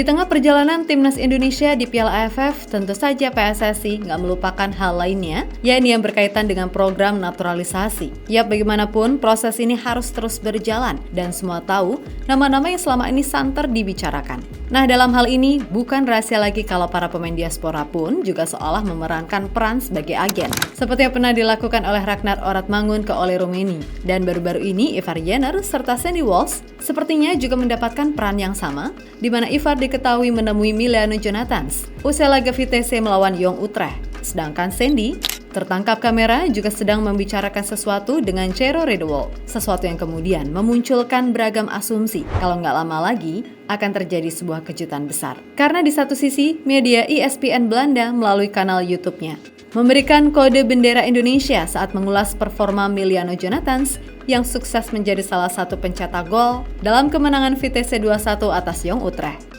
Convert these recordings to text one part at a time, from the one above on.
Di tengah perjalanan timnas Indonesia di Piala AFF, tentu saja PSSI nggak melupakan hal lainnya, yakni yang berkaitan dengan program naturalisasi. Bagaimanapun, proses ini harus terus berjalan, dan semua tahu nama-nama yang selama ini santer dibicarakan. Nah, dalam hal ini, bukan rahasia lagi kalau para pemain diaspora pun juga seolah memerankan peran sebagai agen. Seperti yang pernah dilakukan oleh Ragnar Oratmangun ke Ole Rummenigge. Dan baru-baru ini, Ivar Jenner serta Sandy Walsh sepertinya juga mendapatkan peran yang sama, di mana Ivar diketahui menemui Emiliano Jonathans usai laga Vitesse melawan Jong Utrecht. Sedangkan Sandy tertangkap kamera juga sedang membicarakan sesuatu dengan Ciro Redewald, sesuatu yang kemudian memunculkan beragam asumsi kalau nggak lama lagi akan terjadi sebuah kejutan besar. Karena di satu sisi, media ESPN Belanda melalui kanal YouTube-nya memberikan kode bendera Indonesia saat mengulas performa Emiliano Jonathans yang sukses menjadi salah satu pencetak gol dalam kemenangan Vitesse 2-1 atas Jong Utrecht.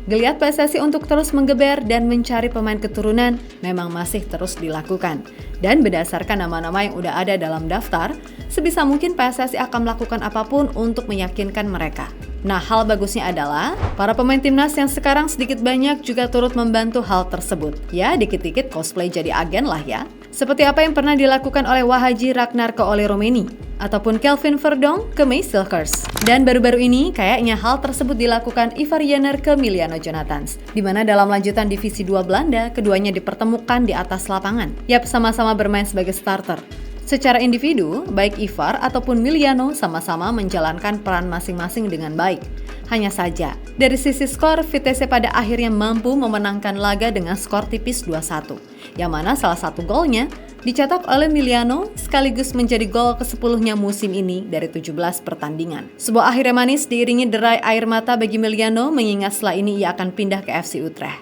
Geliat PSSI untuk terus menggeber dan mencari pemain keturunan memang masih terus dilakukan. Dan berdasarkan nama-nama yang udah ada dalam daftar, sebisa mungkin PSSI akan melakukan apapun untuk meyakinkan mereka. Nah, hal bagusnya adalah para pemain timnas yang sekarang sedikit banyak juga turut membantu hal tersebut. Ya, dikit-dikit cosplay jadi agen lah ya. Seperti apa yang pernah dilakukan oleh Wahaji Ragnar ke Ole Rummenigge, ataupun Kelvin Verdonk ke May Silkers. Dan baru-baru ini kayaknya hal tersebut dilakukan Ivar Jenner ke Emiliano Jonathans, di mana dalam lanjutan Divisi 2 Belanda, keduanya dipertemukan di atas lapangan. Sama-sama bermain sebagai starter. Secara individu, baik Ivar ataupun Emiliano sama-sama menjalankan peran masing-masing dengan baik. Hanya saja, dari sisi skor, Vitesse pada akhirnya mampu memenangkan laga dengan skor tipis 2-1, yang mana salah satu golnya dicetak oleh Emiliano sekaligus menjadi gol ke-10-nya musim ini dari 17 pertandingan. Sebuah akhir yang manis diiringi derai air mata bagi Emiliano mengingat setelah ini ia akan pindah ke FC Utrecht.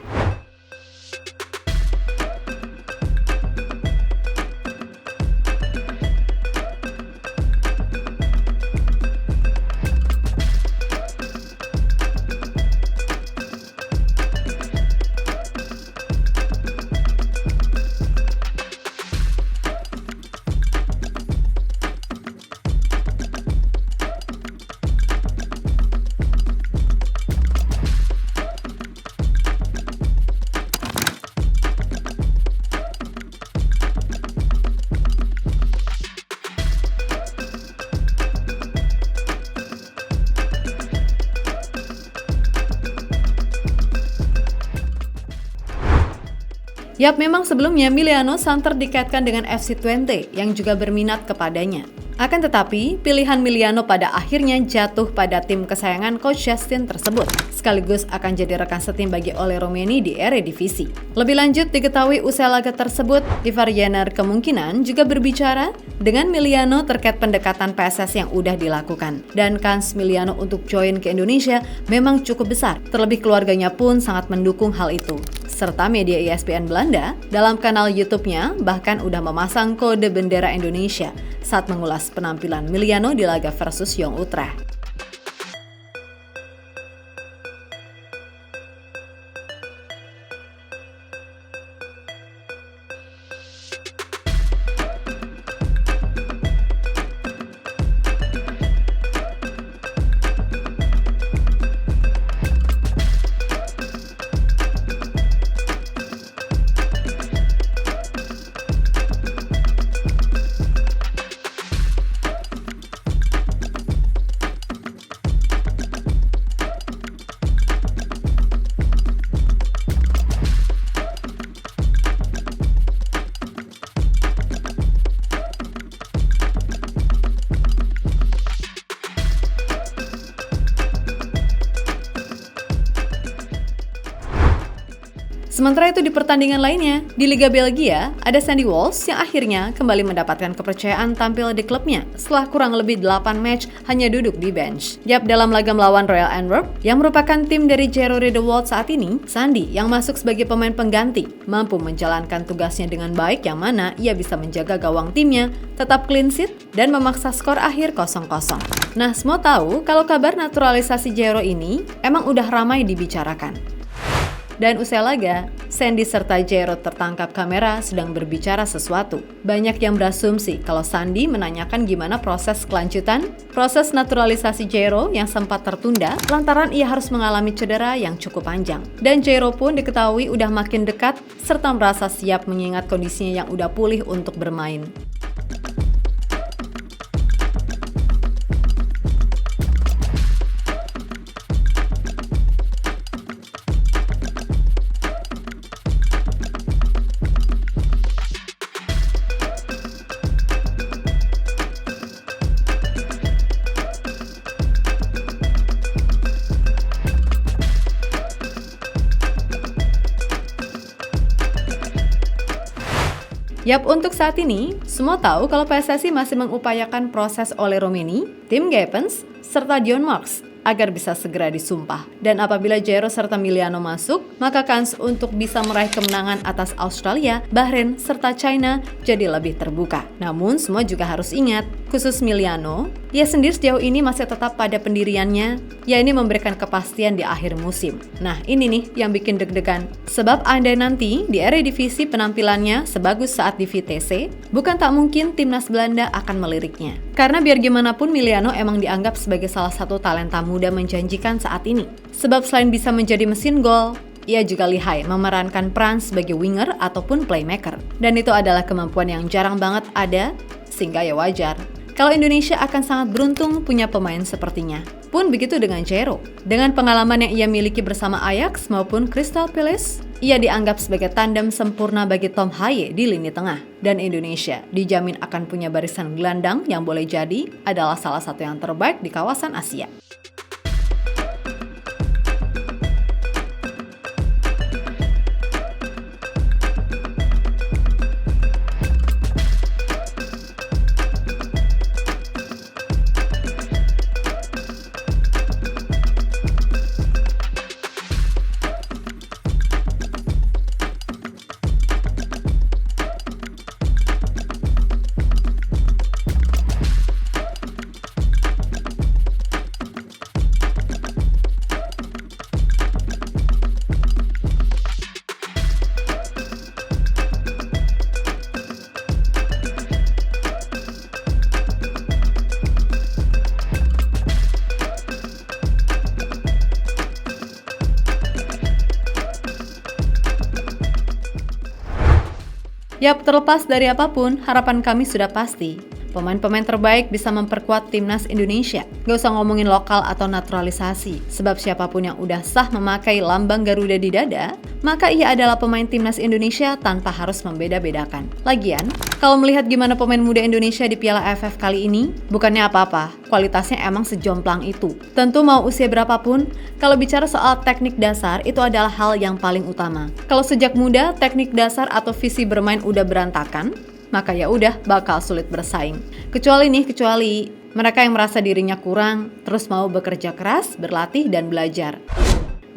Memang sebelumnya Emiliano santer dikaitkan dengan FC Twente yang juga berminat kepadanya. Akan tetapi, pilihan Emiliano pada akhirnya jatuh pada tim kesayangan Coach Justin tersebut, sekaligus akan jadi rekan setim bagi Ole Rummenigge di Eredivisie. Lebih lanjut, diketahui usai laga tersebut, Ivar Jenner kemungkinan juga berbicara dengan Emiliano terkait pendekatan PSSI yang udah dilakukan. Dan kans Emiliano untuk join ke Indonesia memang cukup besar, terlebih keluarganya pun sangat mendukung hal itu. Serta media ESPN Belanda dalam kanal YouTube-nya bahkan udah memasang kode bendera Indonesia saat mengulas penampilan Emiliano di laga versus Jong Utrecht. Sementara itu di pertandingan lainnya, di Liga Belgia, ada Sandy Walsh yang akhirnya kembali mendapatkan kepercayaan tampil di klubnya setelah kurang lebih 8 match hanya duduk di bench. Yap, dalam laga melawan Royal Antwerp, yang merupakan tim dari Gero Riedewald saat ini, Sandy yang masuk sebagai pemain pengganti, mampu menjalankan tugasnya dengan baik yang mana ia bisa menjaga gawang timnya tetap clean sheet dan memaksa skor akhir 0-0. Nah, semua tahu kalau kabar naturalisasi Gero ini emang udah ramai dibicarakan. Dan usai laga, Sandy serta Gero tertangkap kamera sedang berbicara sesuatu. Banyak yang berasumsi kalau Sandy menanyakan gimana proses kelanjutan, proses naturalisasi Gero yang sempat tertunda lantaran ia harus mengalami cedera yang cukup panjang. Dan Gero pun diketahui udah makin dekat serta merasa siap mengingat kondisinya yang udah pulih untuk bermain. Yap, untuk saat ini, semua tahu kalau PSSI masih mengupayakan proses oleh Romeni, Tim Gapens, serta Dion Marks agar bisa segera disumpah. Dan apabila Gero serta Miliano masuk, maka kans untuk bisa meraih kemenangan atas Australia, Bahrain, serta China jadi lebih terbuka. Namun, semua juga harus ingat, khusus Miliano, ia sendiri sejauh ini masih tetap pada pendiriannya, yakni memberikan kepastian di akhir musim. Nah, ini nih yang bikin deg-degan. Sebab andai nanti di Eredivisie penampilannya sebagus saat di Vitesse, bukan tak mungkin timnas Belanda akan meliriknya. Karena biar gimana pun Miliano emang dianggap sebagai salah satu talenta muda menjanjikan saat ini. Sebab selain bisa menjadi mesin gol, ia juga lihai memerankan peran sebagai winger ataupun playmaker. Dan itu adalah kemampuan yang jarang banget ada, sehingga ya wajar kalau Indonesia akan sangat beruntung punya pemain sepertinya. Pun begitu dengan Gero. Dengan pengalaman yang ia miliki bersama Ajax maupun Crystal Palace, ia dianggap sebagai tandem sempurna bagi Tom Haye di lini tengah. Dan Indonesia dijamin akan punya barisan gelandang yang boleh jadi adalah salah satu yang terbaik di kawasan Asia. Yap, terlepas dari apapun, harapan kami sudah pasti. Pemain-pemain terbaik bisa memperkuat timnas Indonesia. Gak usah ngomongin lokal atau naturalisasi, sebab siapapun yang udah sah memakai lambang Garuda di dada, maka ia adalah pemain timnas Indonesia tanpa harus membeda-bedakan. Lagian, kalau melihat gimana pemain muda Indonesia di Piala AFF kali ini, bukannya apa-apa, kualitasnya emang sejomplang itu. Tentu mau usia berapapun, kalau bicara soal teknik dasar, itu adalah hal yang paling utama. Kalau sejak muda, teknik dasar atau visi bermain udah berantakan, maka ya udah bakal sulit bersaing. Kecuali mereka yang merasa dirinya kurang, terus mau bekerja keras, berlatih, dan belajar.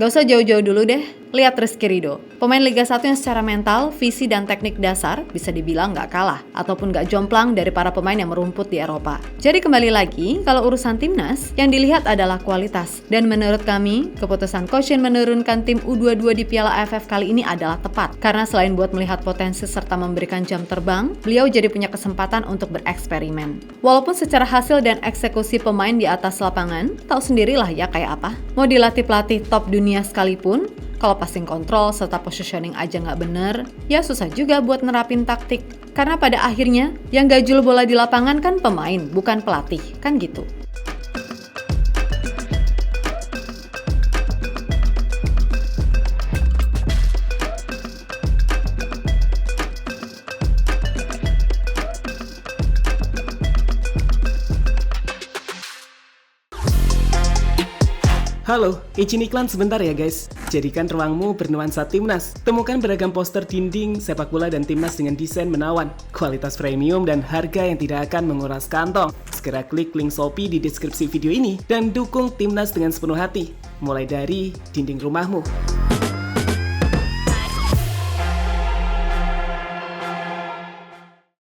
Gak usah jauh-jauh dulu deh, lihat Rizky Ridho. Pemain Liga 1 yang secara mental, visi, dan teknik dasar bisa dibilang gak kalah, ataupun gak jomplang dari para pemain yang merumput di Eropa. Jadi kembali lagi, kalau urusan timnas, yang dilihat adalah kualitas. Dan menurut kami, keputusan Coach Shin menurunkan tim U22 di Piala AFF kali ini adalah tepat. Karena selain buat melihat potensi serta memberikan jam terbang, beliau jadi punya kesempatan untuk bereksperimen. Walaupun secara hasil dan eksekusi pemain di atas lapangan, tahu sendirilah ya kayak apa. Mau dilatih pelatih top dunia sekalipun, kalau passing control serta positioning aja nggak bener, ya susah juga buat nerapin taktik. Karena pada akhirnya, yang gajul bola di lapangan kan pemain, bukan pelatih, kan gitu. Halo, izin iklan sebentar ya guys. Jadikan ruangmu bernuansa timnas. Temukan beragam poster dinding, sepak bola dan timnas dengan desain menawan, kualitas premium dan harga yang tidak akan menguras kantong. Segera klik link Shopee di deskripsi video ini dan dukung timnas dengan sepenuh hati. Mulai dari dinding rumahmu.